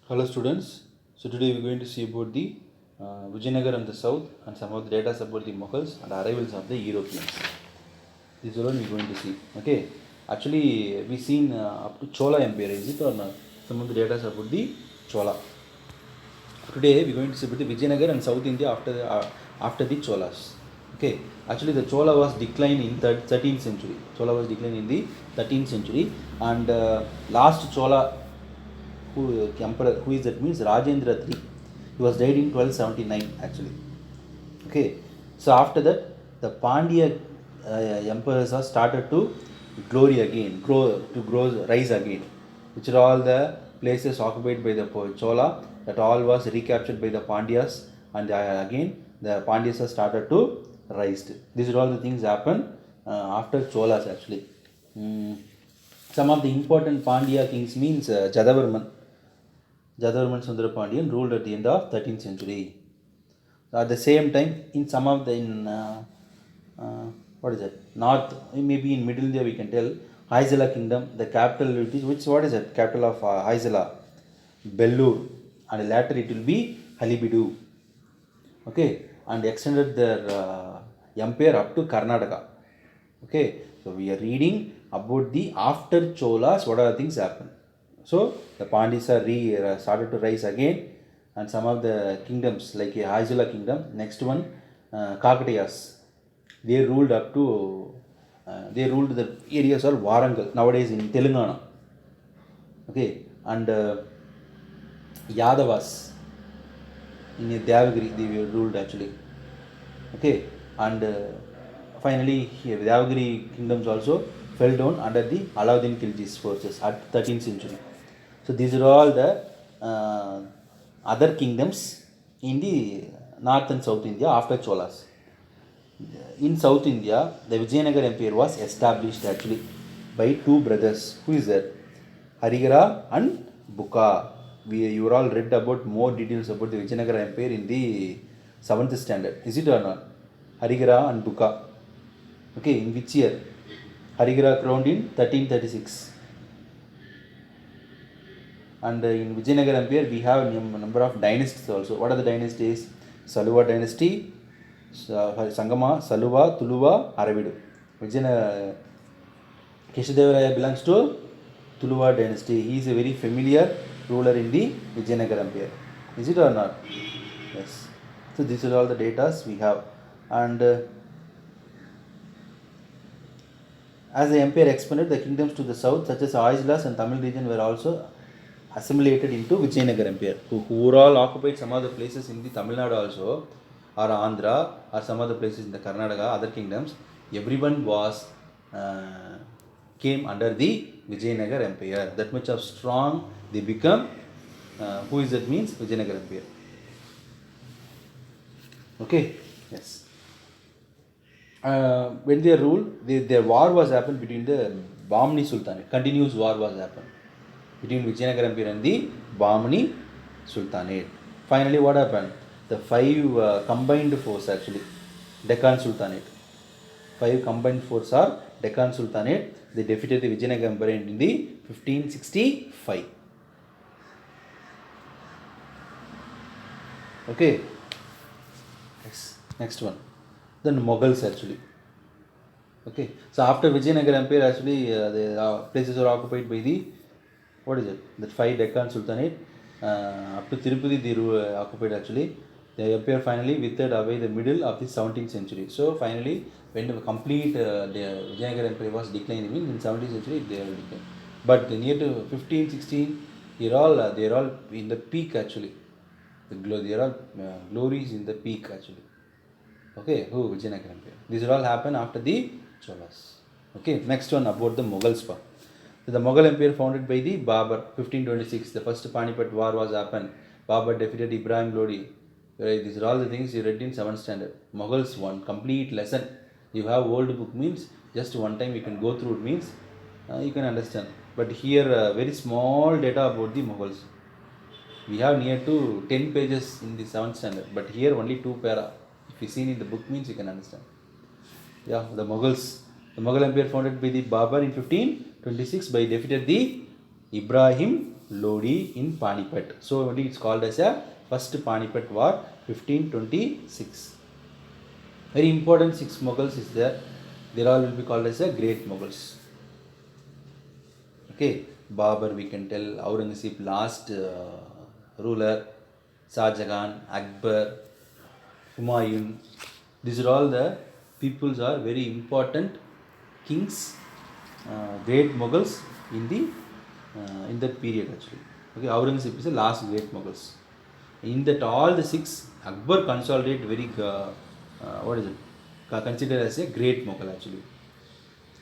Hello students, so today we are going to see about the Vijayanagar and the south and some of the data about the Mughals and arrivals of the Europeans. This is what we are going to see. Okay, actually we seen up to Chola Empire, is it or not? Some of the data about the Chola. Today we are going to see about the Vijayanagar and South India after the Cholas. Okay, actually the Chola was declined in 13th century. Chola was declined in the 13th century and last Chola who emperor who is that means Rajendra III. He was died in 1279 actually. Okay, so after that the Pandya emperors are started to glory again, rise again, which are all the places occupied by the Chola that all was recaptured by the Pandyas, and again the Pandyas are started to rise. These are all the things happen after Cholas actually. Mm. Some of the important Pandya kings means Jadavarman. Jadavarman Sundarapandyan ruled at the end of 13th century. At the same time, in some of the uh, what is it? North, maybe in Middle India, we can tell Haizala Kingdom. The capital it is which what is it? Capital of Haizala, Bellur, and later it will be Halibidu. Okay, and extended their empire up to Karnataka. Okay, so we are reading about the after Cholas, what are the things happen. So the Pandis are started to rise again, and some of the kingdoms like Haizula kingdom, next one Kakatiyas, they ruled up to they ruled the areas of Warangal nowadays in Telangana. Okay, and Yadavas in Devagiri they were ruled actually. Okay, and finally here Devagiri kingdoms also fell down under the Alauddin Khilji's forces at 13th century. So these are all the other kingdoms in the north and south India after Cholas. In South India, the Vijayanagar Empire was established actually by two brothers. Who is that? Harigara and Buka. You all read about more details about the Vijayanagar Empire in the 7th standard. Is it or not? Harigara and Buka. Okay, in which year? Harigara crowned in 1336. And in Vijayanagar Empire, we have a number of dynasties also. What are the dynasties? Saluva dynasty, Sangama, Saluva, Tuluva, Aravidu. Vijayanagar Keshadevaraya belongs to Tuluva dynasty. He is a very familiar ruler in the Vijayanagar Empire. Is it or not? Yes. So these are all the data we have. And as the empire expanded, the kingdoms to the south, such as Aizlas and Tamil region, were also assimilated into Vijayanagar Empire, who all occupied some other places in the Tamil Nadu also, or Andhra, or some other places in the Karnataka, other kingdoms. Everyone was came under the Vijayanagar Empire. That much of strong they become. Who is that means Vijayanagar Empire. Okay. Yes. When they ruled, their war was happened between the Bahmani Sultanate. Continuous war was happened between Vijayanagar Empire and the Bahmani Sultanate. Finally, what happened? The five combined force actually, Deccan Sultanate. Five combined force are Deccan Sultanate. They defeated the Vijayanagar Empire in the 1565. Okay. Next one. Then Mughals actually. Okay. So after Vijayanagar Empire actually the places are occupied by the what is it? The five Deccan Sultanate up to Tirupati they were occupied actually. The empire finally withered away the middle of the 17th century. So finally, when the complete the Vijayanagar Empire was declining in 17th century, they are declined. But near to 15, 16, they are all in the peak actually. They are all glories in the peak actually. Okay, who Vijayanagar Empire. These all happen after the Cholas. Okay, next one about the Mughals. So the Mughal Empire founded by the Babur, 1526. The first Panipat war was happened. Babur defeated Ibrahim Lodi. Right, these are all the things you read in 7th standard. Mughals one complete lesson. You have old book means just one time you can go through it means you can understand. But here very small data about the Mughals. We have near to 10 pages in the 7th standard, but here only 2 para. If you see in the book means you can understand. Yeah, the Mughals. The Mughal Empire founded by the Babur in 1526 by defeated the Ibrahim Lodi in Panipat. So only it's called as a first Panipat war 1526. Very important 6 Mughals is there. They all will be called as a great Mughals. Okay, Babur we can tell, Aurangzeb last ruler, Shah Jahan, Akbar, Humayun. These are all the peoples are very important kings, great Mughals in that period actually. Okay, Aurangzeb is the last great Mughals. In that all the 6, Akbar consolidate very what is it? Considered as a great Mughal actually.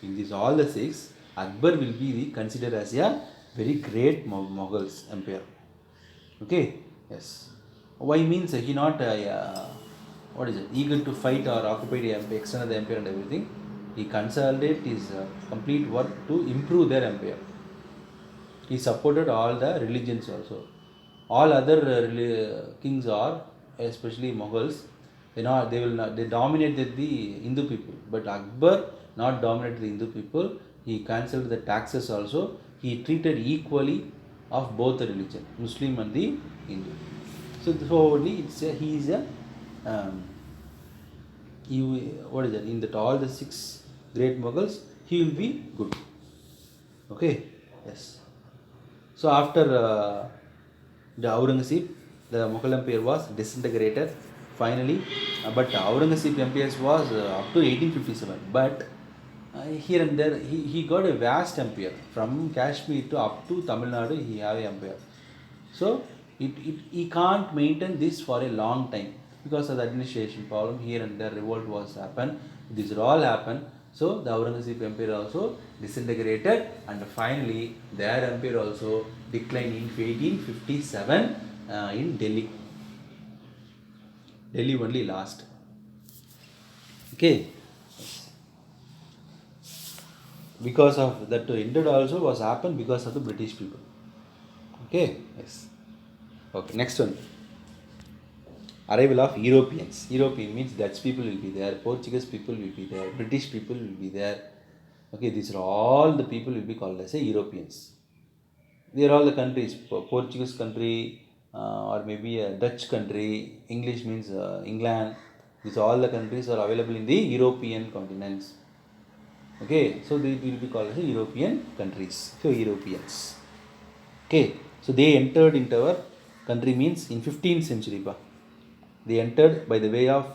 In these all the 6, Akbar will be considered as a very great Mughals empire. Okay, yes. Why means he not what is it? Eager to fight or occupy the empire, extend the empire and everything. He consolidate his complete work to improve their empire. He supported all the religions also. All other kings are, especially Mughals, they dominated the Hindu people. But Akbar not dominated the Hindu people. He cancelled the taxes also. He treated equally of both the religion, Muslim and the Hindu. So only he is a what is that? In that all the 6 great Mughals, he will be good. Okay, yes. So after the Aurangzeb, the Mughal Empire was disintegrated finally. But Aurangzeb Empire was up to 1857. But here and there, he got a vast empire from Kashmir to up to Tamil Nadu. He have an empire. So he can't maintain this for a long time because of the administration problem. Here and there, revolt was happen. These all happen. So the Aurangzeb Empire also disintegrated, and finally their empire also declined in 1857 in Delhi. Delhi only last. Okay. Because of that ended also was happened because of the British people. Okay. Yes. Okay. Next one. Arrival of Europeans. European means Dutch people will be there, Portuguese people will be there, British people will be there. Okay, these are all the people will be called as Europeans. They are all the countries, Portuguese country or maybe a Dutch country. English means England. These all the countries are available in the European continents. Okay, so they will be called as European countries. So Europeans. Okay, so they entered into our country means in 15th century. They entered by the way of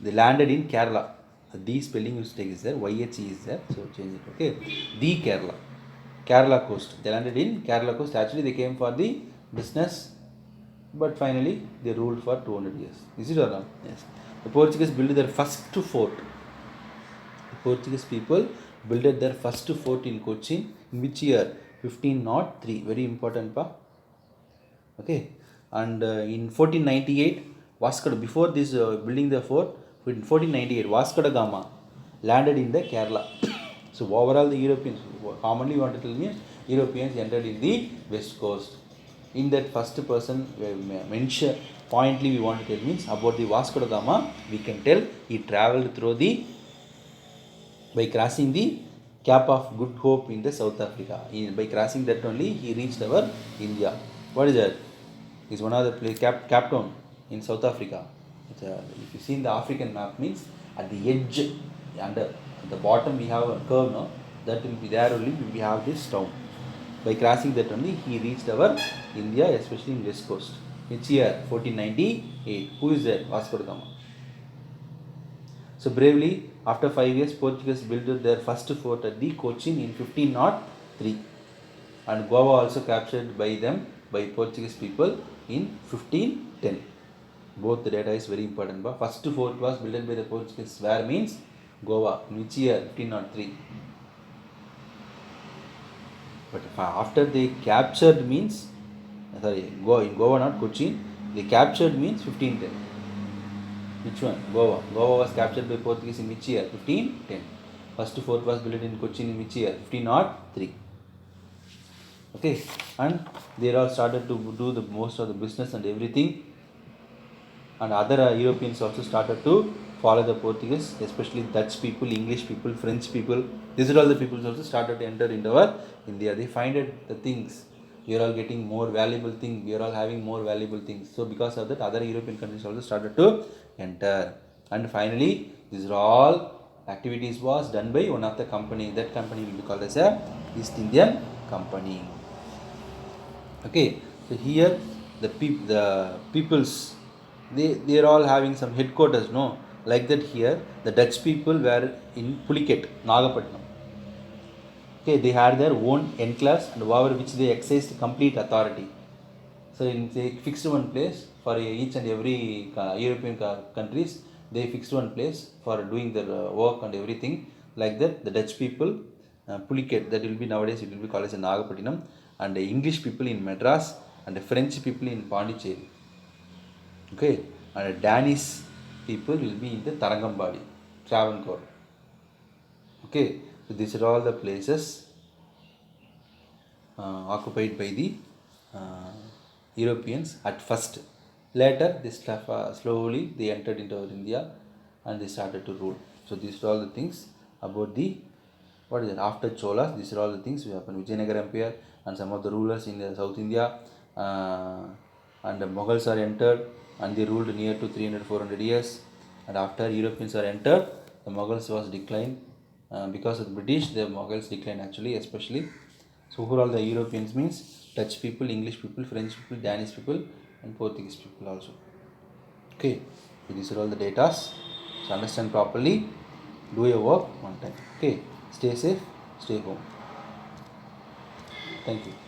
they landed in Kerala. The spelling mistake is there, YHE is there, so change it. Okay, the Kerala coast. They landed in Kerala coast. Actually, they came for the business, but finally they ruled for 200 years. Is it or not? Yes. The Portuguese built their first fort. The Portuguese people built their first fort in Cochin in which year? 1503. Very important, pa. Okay, and in 1498, before this building the fort, in 1498, Vasco da Gama landed in the Kerala. So overall, the Europeans, commonly you want to tell me, Europeans entered in the west coast. In that first person mention, pointly we want to tell means about the Vasco da Gama, we can tell he travelled through by crossing the Cape of Good Hope in the South Africa. By crossing that only he reached our India. What is that? Is one of the place Cape Town in South Africa. If you see in the African map means at the edge under at the bottom we have a curve, no? That will be there only we have this town. By crossing that only he reached our India, especially in west coast. Which year? 1498. Who is that? Vasco da Gama. So bravely, after 5 years, Portuguese built their first fort at the Cochin in 1503, and Goa also captured by them by Portuguese people in 1510. Both the data is very important. But first fort was built by the Portuguese. Where means Goa. In which year? 1503. But after they captured means in Goa, not Cochin. They captured means 1510. Which one? Goa. Goa was captured by Portuguese in which year? 1510. First fort was built in Cochin in which year? 1503. Okay, and they all started to do the most of the business and everything, and other Europeans also started to follow the Portuguese, especially Dutch people, English people, French people. These are all the people also started to enter into our India. They find it the things we are all getting more valuable things, we are all having more valuable things. So because of that, other European countries also started to enter. And finally, these are all activities was done by one of the company. That company will be called as a East Indian Company. Okay, so here the peoples, they are all having some headquarters, no? Like that here, the Dutch people were in Puliket, Nagapattinam. Okay, they had their own enclaves and over which they exercised complete authority. So they fixed one place for each and every European countries. They fixed one place for doing their work and everything. Like that, the Dutch people, Puliket, that will be nowadays it will be called as a Nagapattinam, and the English people in Madras, and the French people in Pondicherry. Okay, and the Danish people will be in the Tarangambadi, Travancore. Okay, so these are all the places occupied by the uh, Europeans at first. Later, this slowly they entered into India and they started to rule. So these are all the things about the what is it after Cholas. These are all the things we happened. Vijayanagara Empire and some of the rulers in South India, and the Moguls are entered and they ruled near to 300-400 years. And after Europeans are entered, the Mughals was declined because of the British. The Mughals declined actually, especially. So who are all the Europeans means Dutch people, English people, French people, Danish people, and Portuguese people also. Okay, so these are all the data. So understand properly, do your work one time. Okay, stay safe, stay home. Thank you.